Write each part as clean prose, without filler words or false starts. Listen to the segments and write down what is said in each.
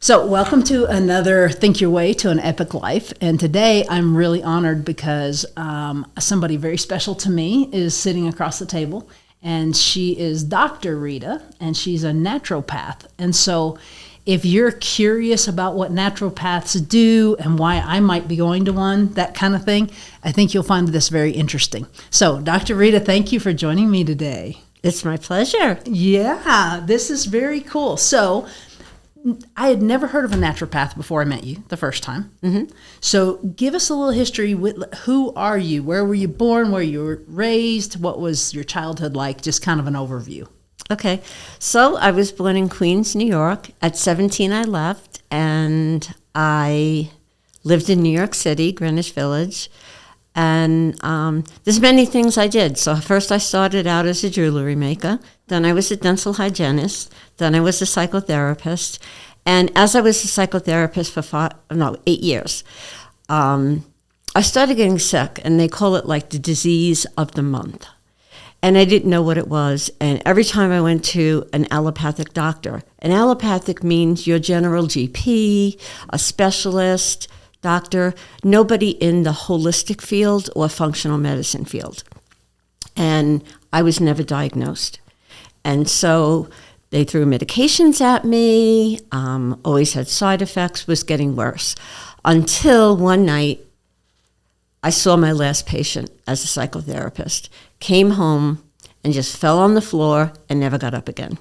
So welcome to another Think Your Way to an Epic Life. And today I'm really honored because somebody very special to me is sitting across the table. And she is Dr. Rita, and she's a naturopath. And so if you're curious about what naturopaths do and why I might be going to one, that kind of thing, I think you'll find this very interesting. So Dr. Rita, thank you for joining me today. It's my pleasure. Yeah, this is very cool. So I had never heard of a naturopath before I met you the first time. Mm-hmm. So give us a little history. Who are you? Where were you born? Where you were raised? What was your childhood like? Just kind of an overview. Okay. So I was born in Queens, New York. At 17, I left, and I lived in New York City, Greenwich Village. And there's many things I did. So first I started out as a jewelry maker. Then I was a dental hygienist. Then I was a psychotherapist. And as I was a psychotherapist for 8 years, I started getting sick. And they call it like the disease of the month. And I didn't know what it was. And every time I went to an allopathic doctor, an allopathic means your general GP, a specialist, doctor, nobody in the holistic field or functional medicine field. And I was never diagnosed. And so they threw medications at me, always had side effects, was getting worse. Until one night, I saw my last patient as a psychotherapist, came home and just fell on the floor and never got up again.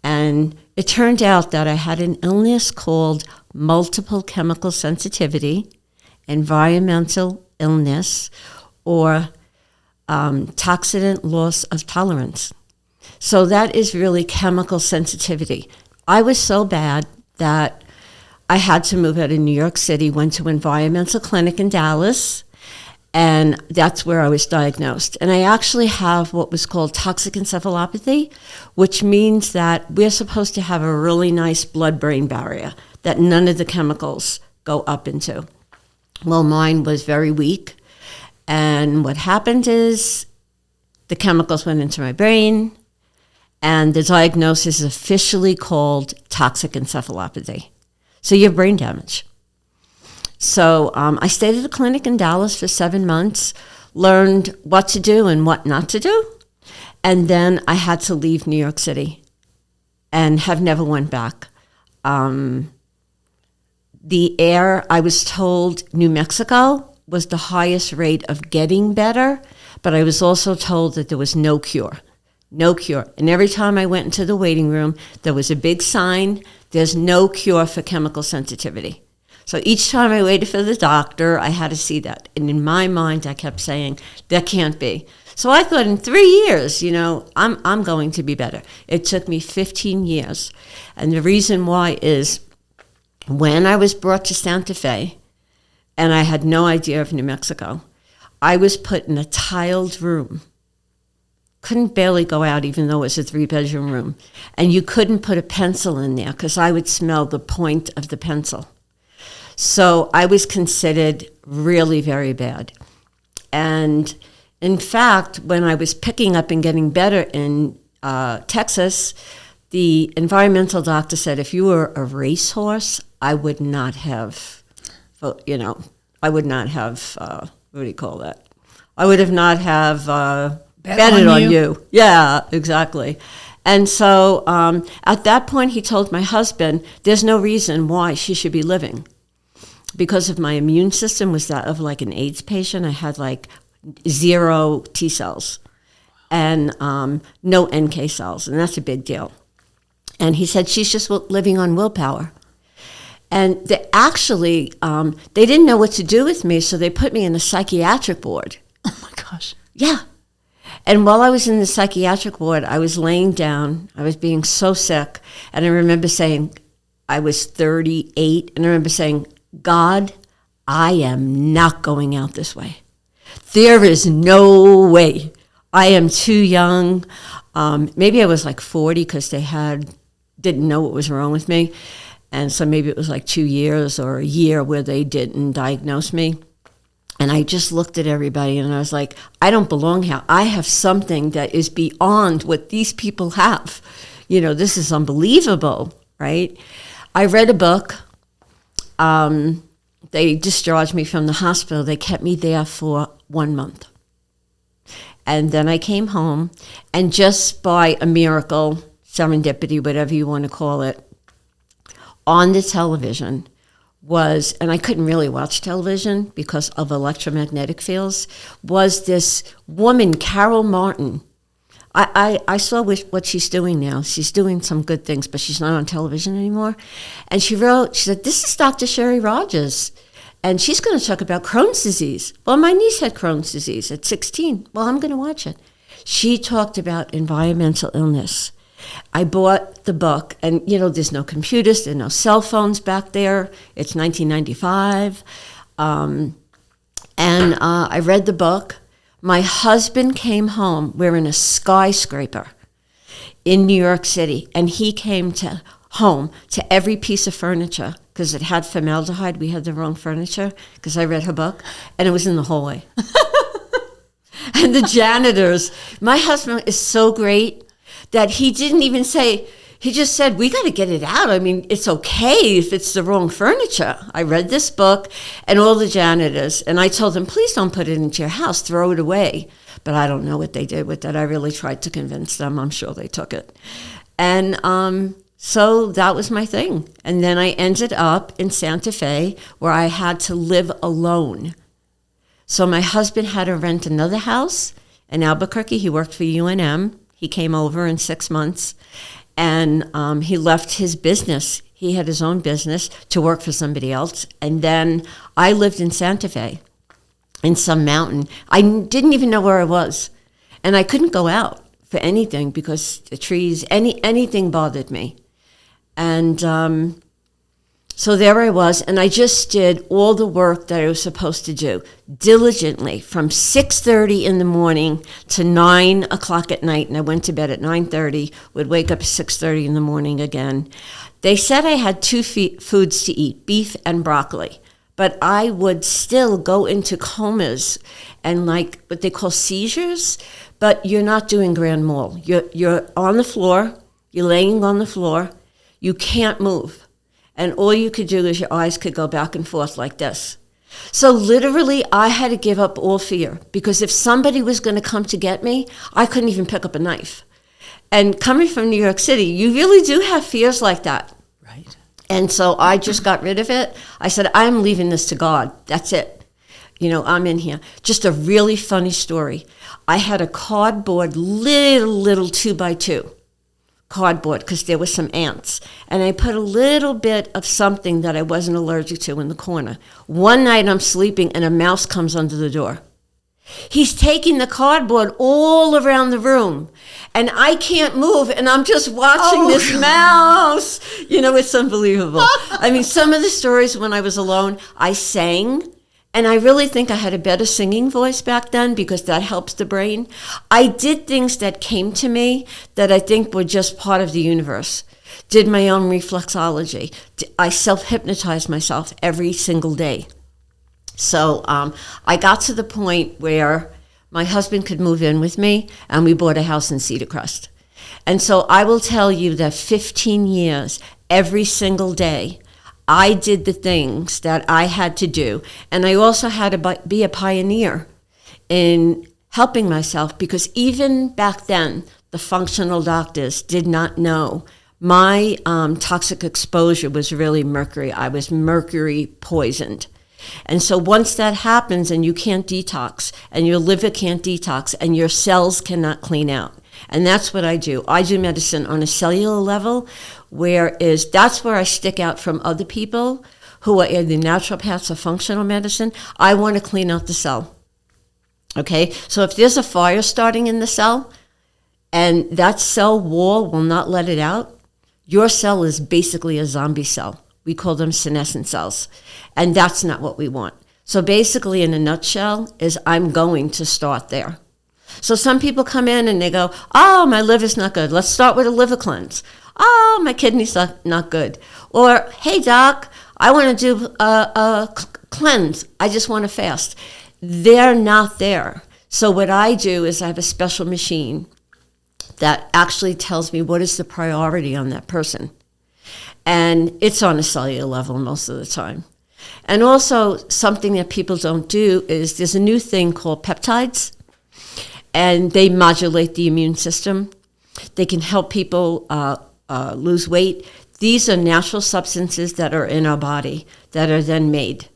And it turned out that I had an illness called multiple chemical sensitivity, environmental illness, or toxidant loss of tolerance. So that is really chemical sensitivity. I was so bad that I had to move out of New York City, went to environmental clinic in Dallas, and that's where I was diagnosed. And I actually have what was called toxic encephalopathy, which means that we're supposed to have a really nice blood-brain barrier that none of the chemicals go up into. Well, mine was very weak. And what happened is the chemicals went into my brain, and the diagnosis is officially called toxic encephalopathy. So you have brain damage. So I stayed at a clinic in Dallas for 7 months, learned what to do and what not to do. And then I had to leave New York City and have never went back. The air, I was told New Mexico was the highest rate of getting better, but I was also told that there was no cure. No cure. And every time I went into the waiting room, there was a big sign, there's no cure for chemical sensitivity. So each time I waited for the doctor, I had to see that. And in my mind, I kept saying, that can't be. So I thought in 3 years, I'm going to be better. It took me 15 years. And the reason why is when I was brought to Santa Fe, and I had no idea of New Mexico, I was put in a tiled room. Couldn't barely go out, even though it was a 3-bedroom room. And you couldn't put a pencil in there because I would smell the point of the pencil. So I was considered really very bad. And in fact, when I was picking up and getting better in Texas, the environmental doctor said, if you were a racehorse, I would not have, what do you call that? I would have not have betted on you. Yeah, exactly. And so at that point, he told my husband, there's no reason why she should be living. Because of my immune system was that of like an AIDS patient. I had like 0 T cells and no NK cells, and that's a big deal. And he said, she's just living on willpower. And they didn't know what to do with me, so they put me in a psychiatric ward. Oh my gosh. Yeah. And while I was in the psychiatric ward, I was laying down. I was being so sick. And I remember saying, I was 38, and I remember saying, God, I am not going out this way. There is no way. I am too young. Maybe I was like 40 because they didn't know what was wrong with me. And so maybe it was like 2 years or a year where they didn't diagnose me. And I just looked at everybody and I was like, I don't belong here. I have something that is beyond what these people have. This is unbelievable, right? I read a book. They discharged me from the hospital. They kept me there for 1 month. And then I came home, and just by a miracle, serendipity, whatever you want to call it, on the television was, and I couldn't really watch television because of electromagnetic fields, was this woman, Carol Martin. I saw what she's doing now. She's doing some good things, but she's not on television anymore. And she said, this is Dr. Sherry Rogers, and she's going to talk about Crohn's disease. Well, my niece had Crohn's disease at 16. Well, I'm going to watch it. She talked about environmental illness. I bought the book, and, there's no computers, there's no cell phones back there. It's 1995. And I read the book. My husband came home. We're in a skyscraper in New York City, and he came home to every piece of furniture because it had formaldehyde. We had the wrong furniture because I read her book, and it was in the hallway. And the janitors, my husband is so great that he didn't even say, he just said, we got to get it out. I mean, it's okay if it's the wrong furniture. I read this book, and all the janitors, and I told them, please don't put it into your house, throw it away. But I don't know what they did with it. I really tried to convince them. I'm sure they took it. And so that was my thing. And then I ended up in Santa Fe where I had to live alone. So my husband had to rent another house in Albuquerque. He worked for UNM. He came over in 6 months, and he left his business. He had his own business to work for somebody else. And then I lived in Santa Fe in some mountain. I didn't even know where I was. And I couldn't go out for anything because the trees, anything bothered me. And so there I was, and I just did all the work that I was supposed to do diligently from 6:30 in the morning to 9 o'clock at night, and I went to bed at 9:30, would wake up at 6:30 in the morning again. They said I had two foods to eat, beef and broccoli, but I would still go into comas and like what they call seizures, but you're not doing grand mal. You're on the floor, you're laying on the floor, you can't move. And all you could do is your eyes could go back and forth like this. So literally, I had to give up all fear because if somebody was going to come to get me, I couldn't even pick up a knife. And coming from New York City, you really do have fears like that. Right. And so I just got rid of it. I said, I'm leaving this to God. That's it. I'm in here. Just a really funny story. I had a cardboard, little 2x2. Cardboard because there were some ants, and I put a little bit of something that I wasn't allergic to in the corner. One night I'm sleeping and a mouse comes under the door. He's taking the cardboard all around the room, and I can't move, and I'm just watching this mouse. It's unbelievable. I mean, some of the stories when I was alone, I sang. And I really think I had a better singing voice back then because that helps the brain. I did things that came to me that I think were just part of the universe. Did my own reflexology. I self-hypnotized myself every single day. So I got to the point where my husband could move in with me, and we bought a house in Cedar Crest. And so I will tell you that 15 years, every single day, I did the things that I had to do. And I also had to be a pioneer in helping myself because even back then, the functional doctors did not know. My toxic exposure was really mercury. I was mercury poisoned. And so once that happens and you can't detox and your liver can't detox and your cells cannot clean out. And that's what I do. I do medicine on a cellular level, that's where I stick out from other people who are either naturopaths or functional medicine. I want to clean out the cell. Okay? So if there's a fire starting in the cell and that cell wall will not let it out, your cell is basically a zombie cell. We call them senescent cells. And that's not what we want. So basically, in a nutshell, is I'm going to start there. So some people come in and they go, oh, my liver's not good. Let's start with a liver cleanse. Oh, my kidney's not good. Or, hey, doc, I want to do a cleanse. I just want to fast. They're not there. So what I do is I have a special machine that actually tells me what is the priority on that person. And it's on a cellular level most of the time. And also something that people don't do is there's a new thing called peptides, and they modulate the immune system. They can help people lose weight. These are natural substances that are in our body that are then made.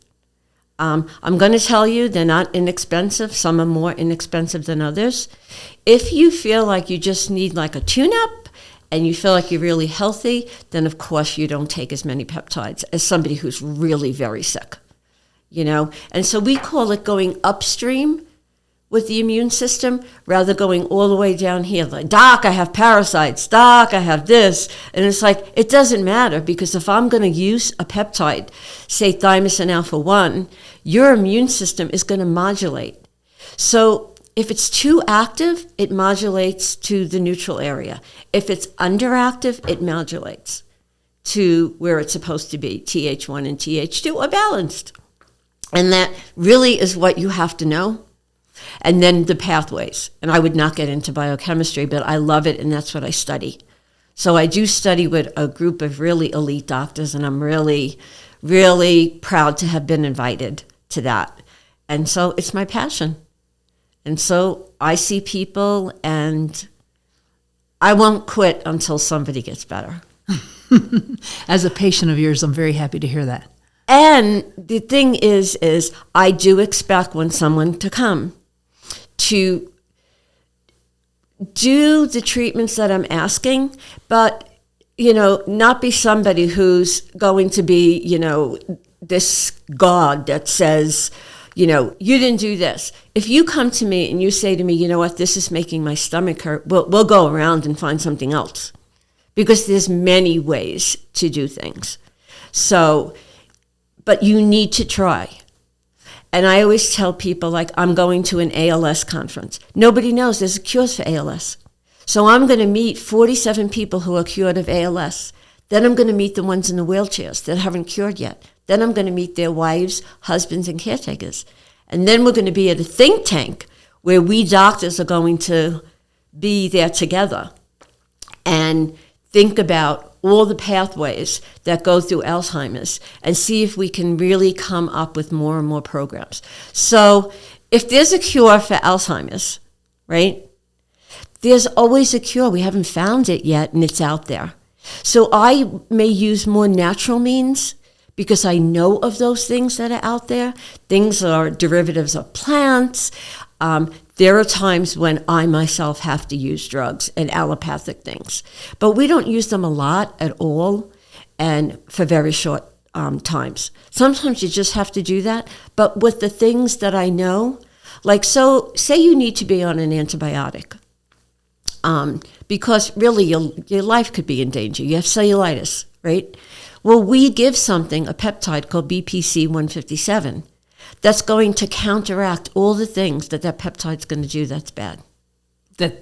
I'm going to tell you they're not inexpensive. Some are more inexpensive than others. If you feel like you just need like a tune-up and you feel like you're really healthy, then of course you don't take as many peptides as somebody who's really very sick, you know? And so we call it going upstream with the immune system rather going all the way down here. Like, doc, I have parasites. Doc, I have this. And it's like, it doesn't matter, because if I'm going to use a peptide, say thymosin alpha-1, your immune system is going to modulate. So if it's too active, it modulates to the neutral area. If it's underactive, it modulates to where it's supposed to be. TH1 and TH2 are balanced. And that really is what you have to know. And then the pathways. And I would not get into biochemistry, but I love it, and that's what I study. So I do study with a group of really elite doctors, and I'm really, really proud to have been invited to that. And so it's my passion. And so I see people, and I won't quit until somebody gets better. As a patient of yours, I'm very happy to hear that. And the thing is I do expect when someone to come to do the treatments that I'm asking, but, you know, not be somebody who's going to be, you know, this God that says, you know, you didn't do this. If you come to me and you say to me, you know what, this is making my stomach hurt, we'll go around and find something else, because there's many ways to do things. So, but you need to try. And I always tell people, like, I'm going to an ALS conference. Nobody knows there's cures for ALS. So I'm going to meet 47 people who are cured of ALS. Then I'm going to meet the ones in the wheelchairs that haven't cured yet. Then I'm going to meet their wives, husbands, and caretakers. And then we're going to be at a think tank where we doctors are going to be there together and think about all the pathways that go through Alzheimer's and see if we can really come up with more and more programs. So if there's a cure for Alzheimer's, right, there's always a cure. We haven't found it yet, and it's out there. So I may use more natural means because I know of those things that are out there. Things are derivatives of plants. There are times when I myself have to use drugs and allopathic things, but we don't use them a lot at all and for very short times. Sometimes you just have to do that, but with the things that I know, like, so say you need to be on an antibiotic because really your life could be in danger. You have cellulitis, right? Well, we give something, a peptide called BPC 157, that's going to counteract all the things that peptide's going to do that's bad. The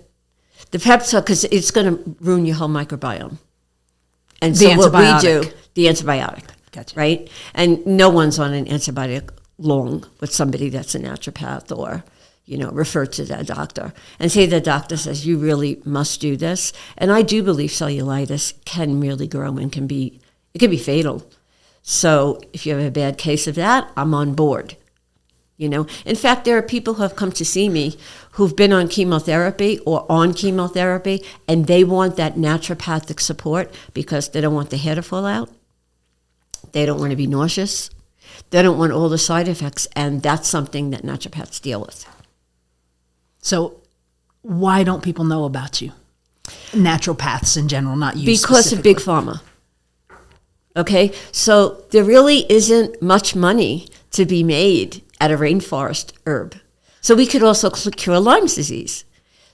peptide, because it's going to ruin your whole microbiome. And so what we do, the antibiotic, Gotcha. Right? And no one's on an antibiotic long with somebody that's a naturopath or, you know, refer to their doctor. And say the doctor says, you really must do this. And I do believe cellulitis can really grow and can be fatal. So if you have a bad case of that, I'm on board. You know, in fact, there are people who have come to see me who've been on chemotherapy or on chemotherapy, and they want that naturopathic support because they don't want the hair to fall out. They don't want to be nauseous. They don't want all the side effects, and that's something that naturopaths deal with. So why don't people know about you? Naturopaths in general, not you Because of Big Pharma. Okay, so there really isn't much money to be made at a rainforest herb. So we could also cure Lyme's disease.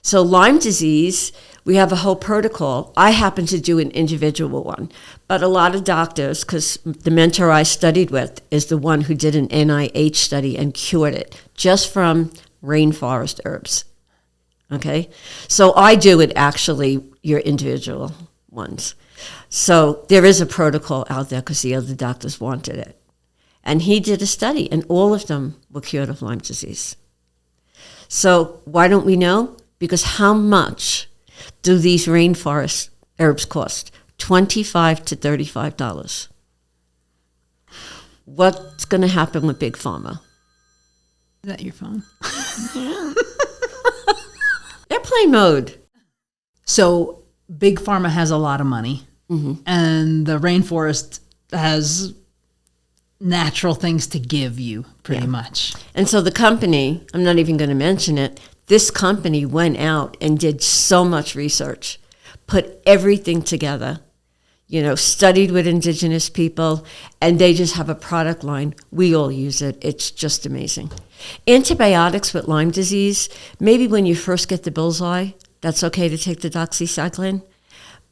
So Lyme disease, we have a whole protocol. I happen to do an individual one, but a lot of doctors, because the mentor I studied with is the one who did an NIH study and cured it just from rainforest herbs. Okay, so I do it actually, your individual ones. So there is a protocol out there because the other doctors wanted it. And he did a study, and all of them were cured of Lyme disease. So why don't we know? Because how much do these rainforest herbs cost? $25 to $35. What's going to happen with Big Pharma? Is that your phone? Airplane mode. So Big Pharma has a lot of money, Mm-hmm. and the rainforest has natural things to give you, pretty much. And so the company, I'm not even going to mention it, this company went out and did so much research, put everything together, studied with indigenous people, and they just have a product line. We all use it. It's just amazing. Antibiotics with Lyme disease, maybe when you first get the bullseye, that's okay to take the doxycycline.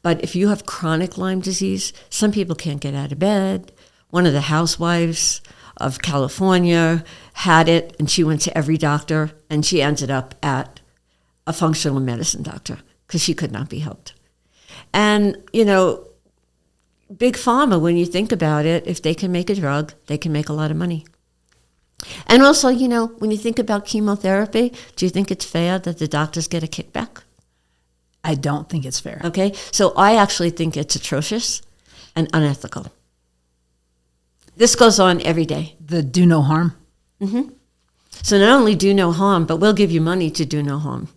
But if you have chronic Lyme disease, some people can't get out of bed. One of the housewives of California had it, and she went to every doctor, and she ended up at a functional medicine doctor because she could not be helped. And, Big Pharma, when you think about it, if they can make a drug, they can make a lot of money. And also, when you think about chemotherapy, do you think it's fair that the doctors get a kickback? I don't think it's fair. Okay, so I actually think it's atrocious and unethical. This goes on every day. The do no harm. Mm-hmm. So not only do no harm, but we'll give you money to do no harm.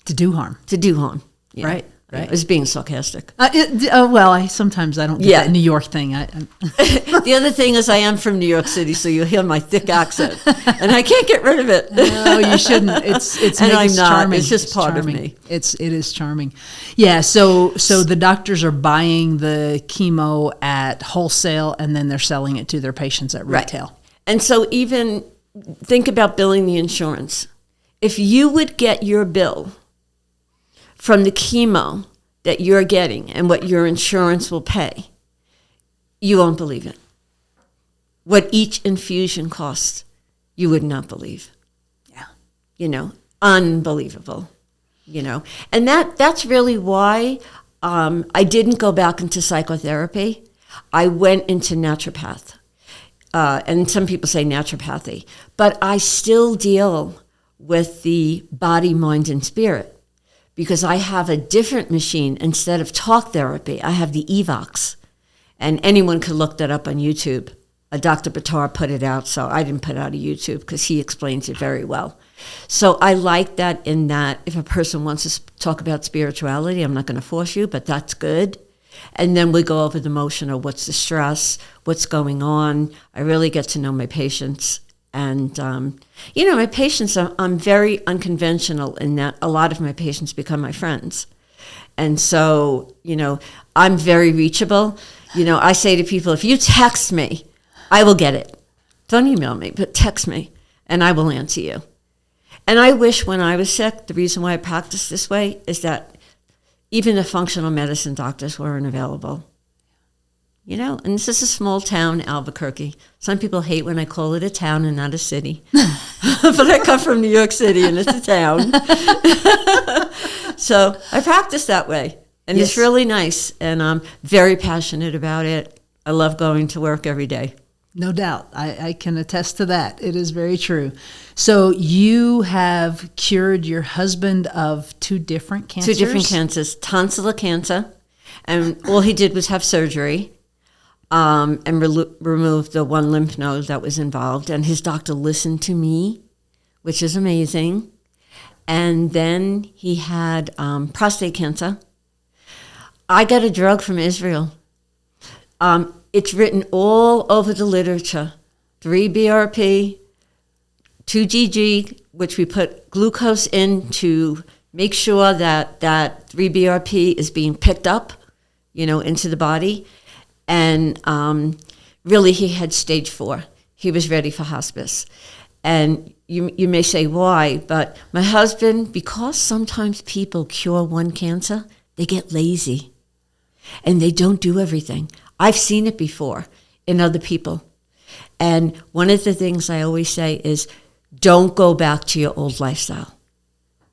To do harm. To do harm. Yeah. Right. I was being sarcastic. Well, sometimes I don't get that New York thing. The other thing is I am from New York City, so you'll hear my thick accent, and I can't get rid of it. No, you shouldn't. It's and I'm not. Charming. It's just part of me. It is charming. Yeah. So the doctors are buying the chemo at wholesale, and then they're selling it to their patients at retail. Right. And so even think about billing the insurance. If you would get your bill from the chemo that you're getting and what your insurance will pay, you won't believe it. What each infusion costs, you would not believe. Yeah. Unbelievable. And that's really why I didn't go back into psychotherapy. I went into naturopath. And some people say naturopathy. But I still deal with the body, mind, and spirit. Because I have a different machine. Instead of talk therapy, I have the Evox. And anyone could look that up on YouTube. Dr. Batar put it out, so I didn't put it out on YouTube because he explains it very well. So I like that in that if a person wants to talk about spirituality, I'm not going to force you, but that's good. And then we go over the emotional, what's the stress, what's going on. I really get to know my patients. And, my patients, I'm very unconventional in that a lot of my patients become my friends. And so, I'm very reachable. I say to people, if you text me, I will get it. Don't email me, but text me, and I will answer you. And I wish when I was sick, the reason why I practice this way is that even the functional medicine doctors weren't available. And this is a small town, Albuquerque. Some people hate when I call it a town and not a city. But I come from New York City, and it's a town. So I practice that way. And It's really nice. And I'm very passionate about it. I love going to work every day. No doubt. I can attest to that. It is very true. So you have cured your husband of two different cancers? 2 different cancers. Tonsillar cancer. And all he did was have surgery. And removed the one lymph node that was involved. And his doctor listened to me, which is amazing. And then he had prostate cancer. I got a drug from Israel. It's written all over the literature. 3-BRP, 2GG, which we put glucose in to make sure that 3-BRP is being picked up, into the body. And really, he had stage 4. He was ready for hospice. And you may say, why? But my husband, because sometimes people cure one cancer, they get lazy. And they don't do everything. I've seen it before in other people. And one of the things I always say is, don't go back to your old lifestyle.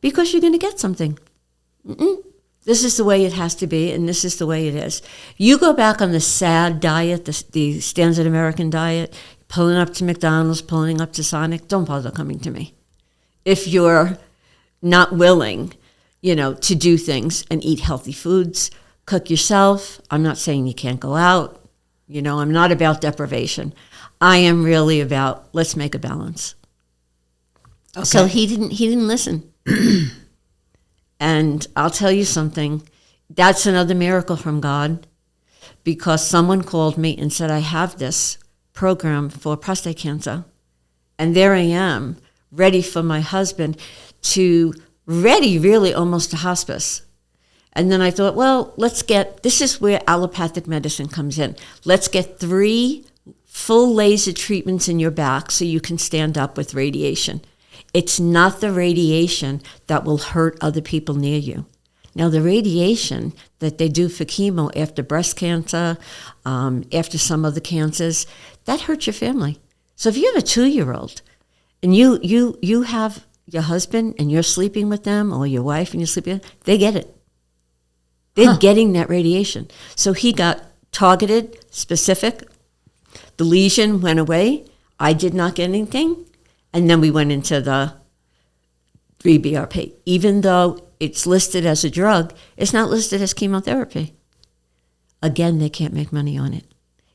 Because you're going to get something. This is the way it has to be, and this is the way it is. You go back on the SAD diet, the standard American diet, pulling up to McDonald's, pulling up to Sonic, don't bother coming to me. If you're not willing, to do things and eat healthy foods, cook yourself. I'm not saying you can't go out. I'm not about deprivation. I am really about, let's make a balance. Okay. So he didn't listen. And I'll tell you something. That's another miracle from God, because someone called me and said, I have this program for prostate cancer. And there I am, ready for my husband ready really almost to hospice. And then I thought, well, this is where allopathic medicine comes in. Let's get 3 full laser treatments in your back so you can stand up with radiation. It's not the radiation that will hurt other people near you. Now, the radiation that they do for chemo after breast cancer, after some other cancers, that hurts your family. So if you have a 2-year-old and you have your husband and you're sleeping with them, or your wife and you're sleeping with them, they get it. They're getting that radiation. So he got targeted, specific. The lesion went away. I did not get anything. And then we went into the 3-BRP. Even though it's listed as a drug, it's not listed as chemotherapy. Again, they can't make money on it.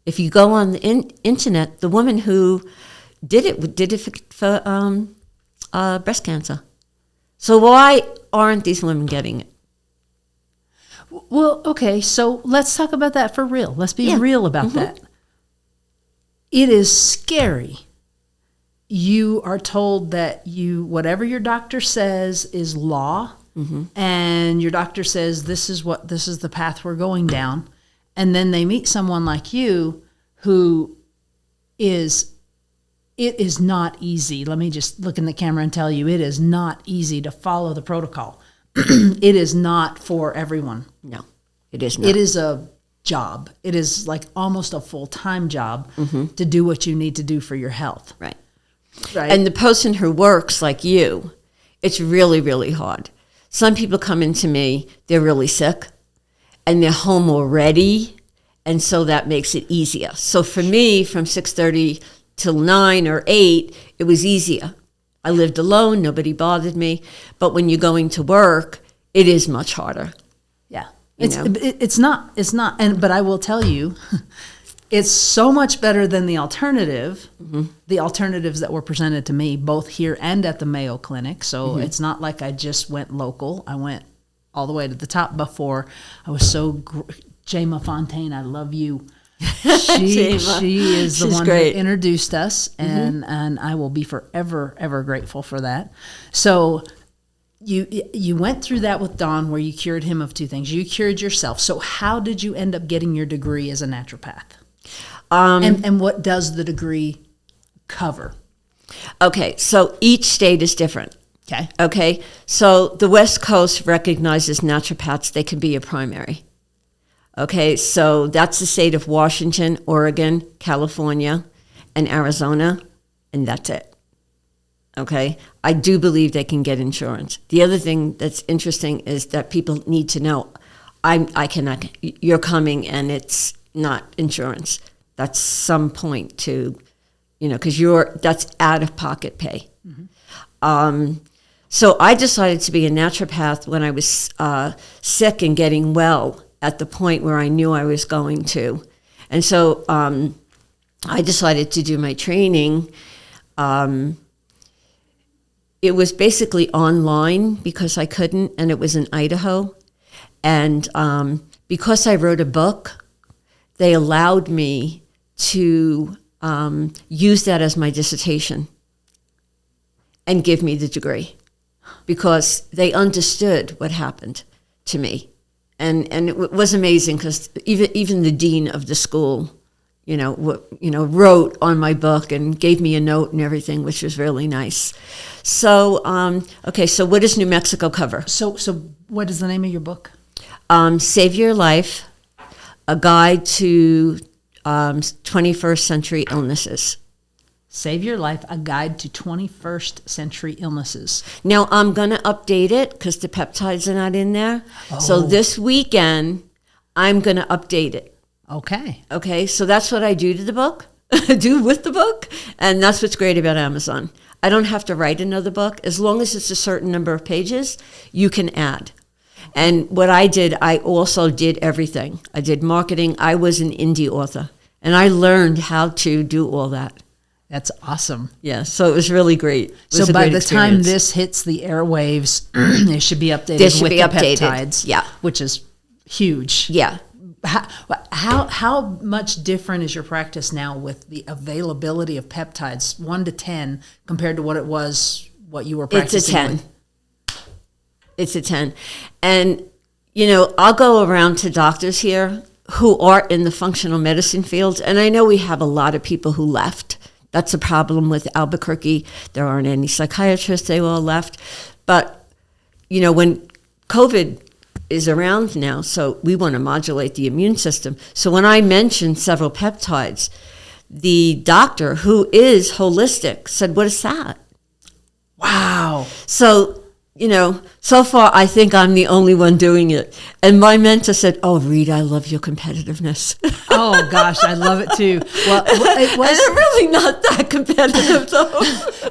If you go on the internet, the woman who did it for breast cancer. So why aren't these women getting it? Well, okay, so let's talk about that for real. Let's be real about that. It is scary. You are told that whatever your doctor says is law, and your doctor says this is the path we're going down, and then they meet someone like you who it is not easy. Let me just look in the camera and tell you, it is not easy to follow the protocol. It is not for everyone. No, it is not. It is a job. It is like almost a full-time job to do what you need to do for your health. Right. And the person who works like you, it's really, really hard. Some people come into me, they're really sick, and they're home already, and so that makes it easier. So for me, from 6:30 till 9 or 8, it was easier. I lived alone, nobody bothered me. But when you're going to work, it is much harder. Yeah. It's not, but I will tell you, it's so much better than the alternative, the alternatives that were presented to me, both here and at the Mayo Clinic. So it's not like I just went local. I went all the way to the top before. I was Jema Fontaine, I love you. She is the one great. who introduced us, and I will be forever, ever grateful for that. So you went through that with Don, where you cured him of 2 things. You cured yourself. So how did you end up getting your degree as a naturopath? And what does the degree cover? Okay, so each state is different. Okay, so the West Coast recognizes naturopaths. They can be a primary. Okay, so that's the state of Washington, Oregon, California, and Arizona, and that's it. Okay, I do believe they can get insurance. The other thing that's interesting is that people need to know, I cannot, you're coming and it's not insurance. That's some point to, because that's out-of-pocket pay. So I decided to be a naturopath when I was sick and getting well, at the point where I knew I was going to. And so I decided to do my training. It was basically online because I couldn't, and it was in Idaho. And because I wrote a book, they allowed me to use that as my dissertation and give me the degree, because they understood what happened to me. And it was amazing, because even the dean of the school, wrote on my book and gave me a note and everything, which was really nice. So, okay, so what does New Mexico cover? So what is the name of your book? Save Your Life, A Guide to 21st Century Illnesses. Save Your Life, A Guide to 21st Century Illnesses. Now, I'm going to update it because the peptides are not in there. Oh. So this weekend, I'm going to update it. Okay, so that's what I do to the book, do with the book. And that's what's great about Amazon. I don't have to write another book. As long as it's a certain number of pages, you can add. And what I did, I also did everything. I did marketing. I was an indie author, and I learned how to do all that. That's awesome. Yeah, so it was really great. So by the time this hits the airwaves, it should be updated with the peptides. Yeah, which is huge. Yeah. How much different is your practice now with the availability of peptides, 1 to 10, compared to what it was, what you were practicing? It's a 10. With? It's a 10. And, I'll go around to doctors here who are in the functional medicine field, and I know we have a lot of people who left. That's a problem with Albuquerque. There aren't any psychiatrists. They all left. But, when COVID is around now, so we want to modulate the immune system. So when I mentioned several peptides, the doctor, who is holistic, said, "What is that?" Wow. So, so far I think I'm the only one doing it. And my mentor said, "Oh, Rita, I love your competitiveness." Oh, gosh, I love it too. Well, it was, and I'm really not that competitive, though.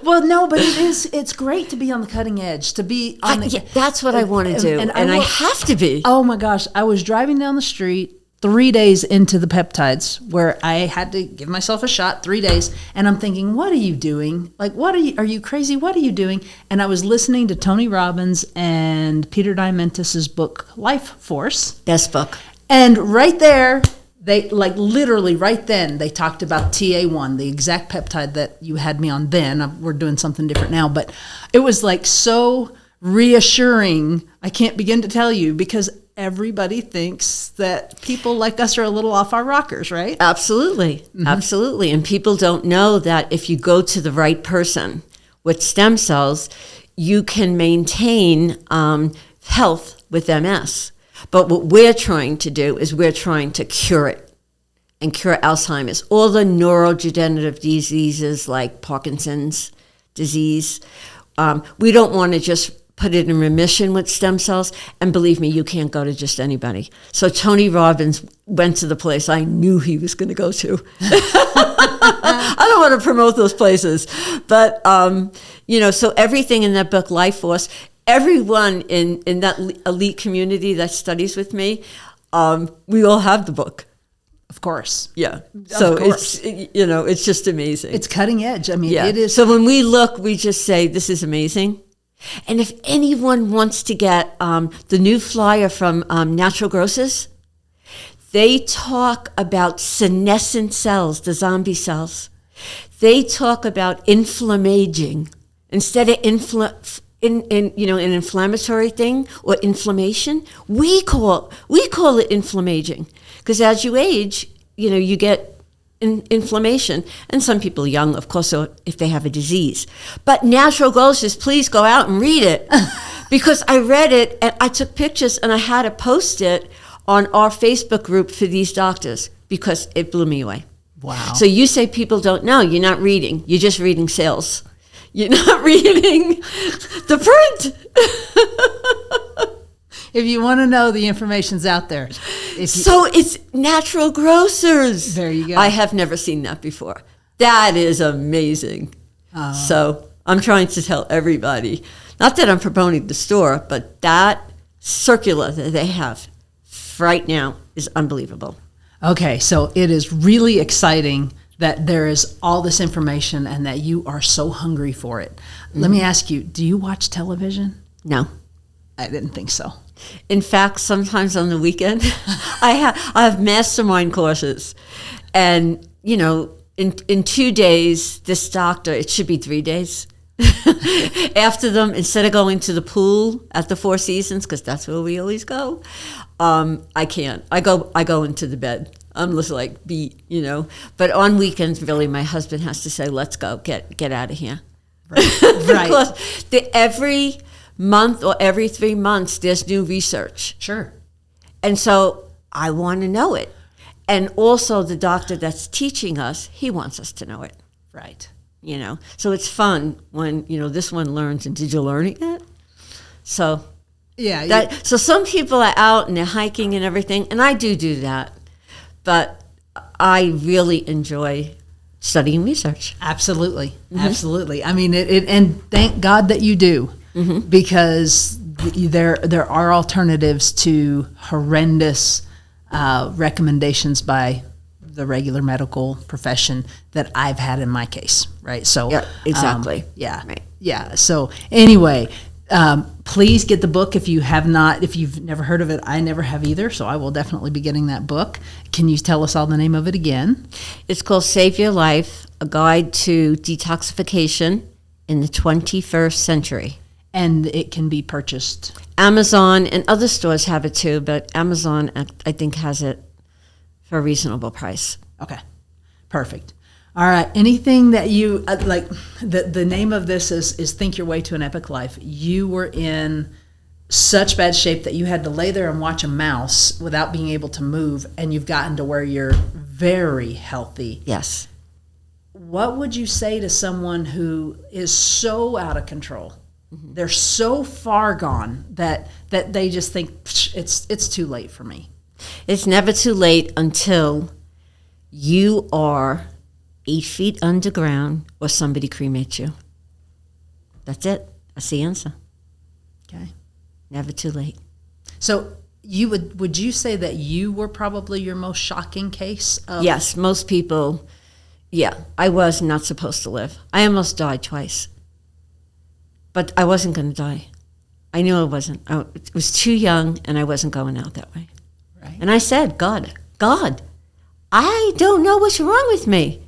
Well, no, but it's great to be on the cutting edge, to be on that's what I want to do, and I have to be. Oh, my gosh. I was driving down the street 3 days into the peptides where I had to give myself a shot, 3 days. And I'm thinking, what are you doing? Like, are you crazy? What are you doing? And I was listening to Tony Robbins and Peter Diamandis's book, Life Force. Best book. And right there, they literally right then, they talked about TA1, the exact peptide that you had me on then. We're doing something different now, but it was so reassuring. I can't begin to tell you, because everybody thinks that people like us are a little off our rockers, right? Absolutely. Mm-hmm. Absolutely. And people don't know that if you go to the right person with stem cells, you can maintain health with MS. But what we're trying to do is we're trying to cure it and cure Alzheimer's, all the neurodegenerative diseases like Parkinson's disease. We don't want to just put it in remission with stem cells. And believe me, you can't go to just anybody. So Tony Robbins went to the place I knew he was going to go to. I don't want to promote those places. But, so everything in that book, Life Force, everyone in that elite community that studies with me, we all have the book. Of course. Yeah. So it's just amazing. It's cutting edge. I mean, it is. So when we look, we just say, this is amazing. And if anyone wants to get the new flyer from Natural Grocers, they talk about senescent cells, the zombie cells. They talk about inflammaging. Instead of an inflammatory thing or inflammation, we call it inflammaging. Because as you age, you get inflammation. And some people young, of course, if they have a disease. But Natural Grocers, please go out and read it. Because I read it and I took pictures and I had to post it on our Facebook group for these doctors because it blew me away. Wow. So you say people don't know. You're not reading. You're just reading sales. You're not reading the print. If you want to know, the information's out there. So it's Natural Grocers. There you go. I have never seen that before. That is amazing. So I'm trying to tell everybody, not that I'm promoting the store, but that circular that they have right now is unbelievable. Okay, so it is really exciting that there is all this information and that you are so hungry for it. Mm-hmm. Let me ask you, do you watch television? No. I didn't think so. In fact, sometimes on the weekend, I have mastermind courses. And, in 2 days, this doctor, it should be 3 days. After them, instead of going to the pool at the Four Seasons, because that's where we always go, I can't. I go into the bed. I'm just beat, But on weekends, really, my husband has to say, let's go, get out of here. Right. Because every month or every 3 months, there's new research. Sure. And so I want to know it. And also the doctor that's teaching us, he wants us to know it. Right. So it's fun when, this one learns, and did you learn it yet? So yeah. So some people are out and they're hiking and everything, and I do that. But I really enjoy studying research. Absolutely. Mm-hmm. Absolutely. I mean, and thank God that you do. Mm-hmm. Because there are alternatives to horrendous recommendations by the regular medical profession that I've had in my case, right? So yeah, exactly. Right. Yeah. So anyway, please get the book if you've never heard of it. I never have either, so I will definitely be getting that book. Can you tell us all the name of it again? It's called Save Your Life, A Guide to Detoxification in the 21st Century. And it can be purchased. Amazon and other stores have it too, but Amazon, I think, has it for a reasonable price. Okay, perfect. All right, anything that you, like, the name of this is Think Your Way to an Epic Life. You were in such bad shape that you had to lay there and watch a mouse without being able to move, and you've gotten to where you're very healthy. Yes. What would you say to someone who is so out of control? Mm-hmm. They're so far gone that they just think it's too late for me. It's never too late until you are 8 feet underground or somebody cremates you. That's it. That's the answer. Okay. Never too late. So would you say that you were probably your most shocking case of? Yes, most people. Yeah, I was not supposed to live. I almost died twice. But I wasn't going to die. I knew I wasn't. I was too young, and I wasn't going out that way. Right. And I said, God, I don't know what's wrong with me.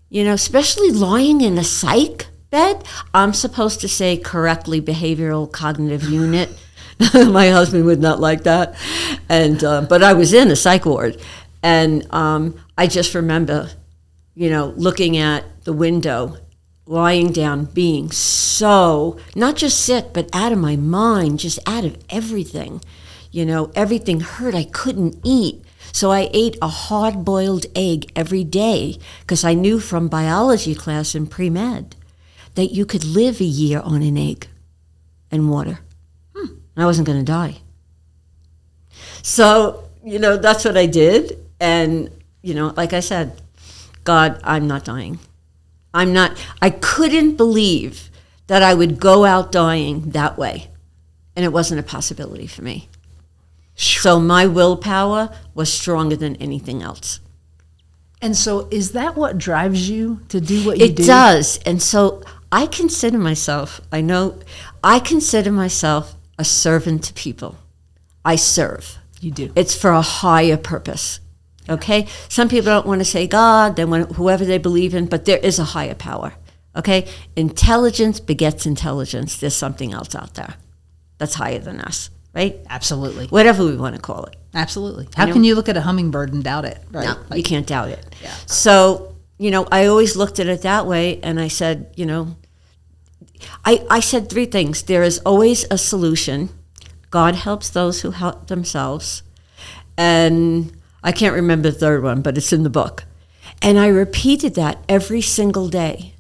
You know, especially lying in a psych bed. I'm supposed to say correctly behavioral cognitive unit. My husband would not like that. And but I was in a psych ward. And I just remember, you know, looking at the window, lying down, being so, not just sick, but out of my mind, just out of everything. You know, everything hurt. I couldn't eat. So I ate a hard-boiled egg every day because I knew from biology class in pre-med that you could live a year on an egg and water. And I wasn't going to die. So, you know, that's what I did. And, you know, like I said, God, I'm not dying. I couldn't believe that I would go out dying that way. And it wasn't a possibility for me. So my willpower was stronger than anything else. And so is that what drives you to do what you do? It does. And so I consider myself a servant to people. I serve. You do. It's for a higher purpose. Okay? Some people don't want to say God, they want whoever they believe in, but there is a higher power. Okay? Intelligence begets intelligence. There's something else out there that's higher than us. Right? Absolutely. Whatever we want to call it. Absolutely. How can you look at a hummingbird and doubt it? Right? No, you can't doubt it. Yeah. So, you know, I always looked at it that way, and I said, you know, I said three things. There is always a solution. God helps those who help themselves. And I can't remember the third one, but it's in the book. And I repeated that every single day.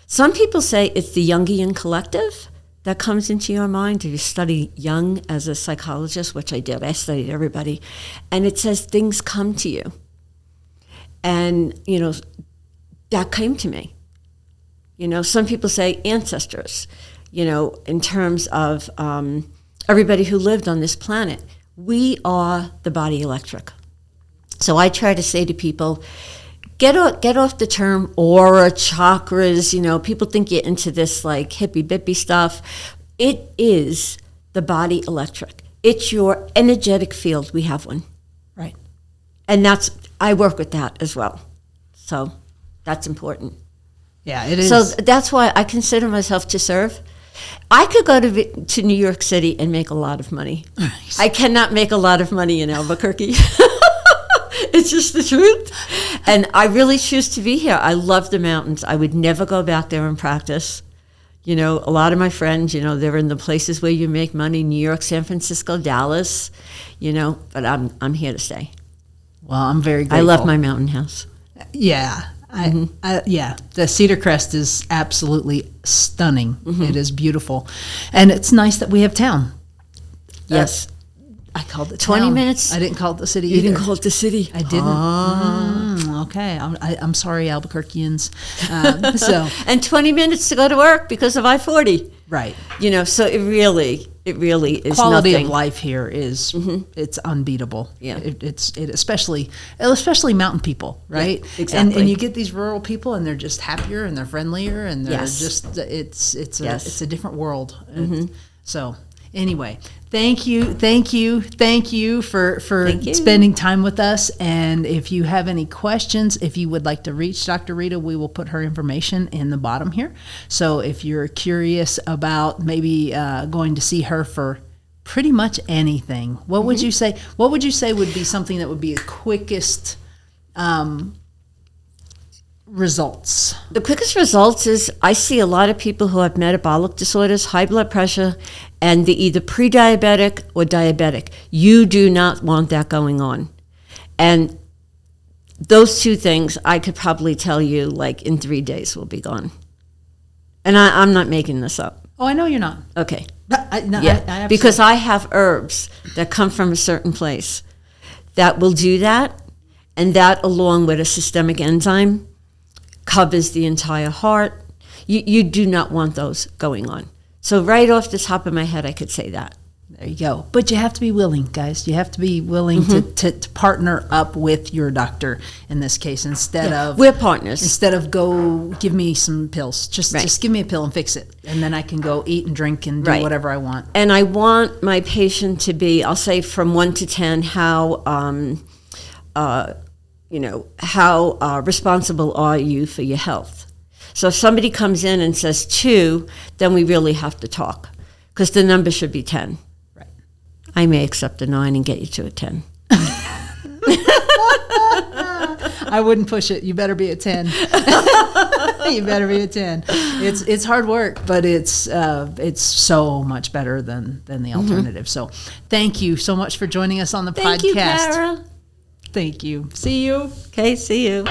Some people say it's the Jungian collective that comes into your mind if you study Jung as a psychologist, which I did. I studied everybody. And it says things come to you. And, you know, that came to me. You know, some people say ancestors, you know, in terms of everybody who lived on this planet. We are the body electric. So I try to say to people, get off the term aura, chakras. You know, people think you're into this like hippy-bippy stuff. It is the body electric. It's your energetic field. We have one. Right. And I work with that as well. So that's important. Yeah, it is. So that's why I consider myself to serve. I could go to New York City and make a lot of money. Nice. I cannot make a lot of money in Albuquerque. It's just the truth. And I really choose to be here. I love the mountains. I would never go back there and practice. You know, a lot of my friends, you know, they're in the places where you make money, New York, San Francisco, Dallas, you know, but I'm here to stay. Well, I'm very grateful. I love my mountain house. Yeah. Yeah, the Cedar Crest is absolutely stunning. Mm-hmm. It is beautiful. And it's nice that we have town. Yes. I called it 20 town. minutes. I didn't call it the city You either. didn't call it the city. I didn't. Okay. I'm sorry, Albuquerqueans. And 20 minutes to go to work because of I-40. Right. You know, so it really, It really is quality nothing. of life here is it's unbeatable. Yeah. Especially mountain people, right? Yeah, exactly. And you get these rural people, and they're just happier and they're friendlier, and they're Yes. just it's Yes. a different world. So anyway, thank you for Thank you. spending time with us. And if you have any questions, if you would like to reach Dr. Rita, we will put her information in the bottom here. So if you're curious about maybe going to see her for pretty much anything, what would you say? What would you say would be something that would be the quickest results? The quickest results is I see a lot of people who have metabolic disorders, high blood pressure, and they're either pre-diabetic or diabetic. You do not want that going on. And those two things, I could probably tell you, like, in 3 days will be gone. And I'm not making this up. Oh, I know you're not. Okay. I Because I have herbs that come from a certain place that will do that, and that, along with a systemic enzyme, covers the entire heart. You do not want those going on. So right off the top of my head, I could say that. There you go. But you have to be willing, guys. You have to be willing to partner up with your doctor in this case instead of we're partners. Instead of go give me some pills. Just Right. just give me a pill and fix it, and then I can go eat and drink and do Right. whatever I want. And I want my patient to be, I'll say from 1 to 10, how responsible are you for your health? So if somebody comes in and says 2, then we really have to talk, because the number should be 10. Right. I may accept a 9 and get you to a 10. I wouldn't push it. You better be a 10. You better be a 10. It's hard work, but it's so much better than the alternative. So thank you so much for joining us on the podcast. Thank you, Kara. Thank you. See you. Okay, see you.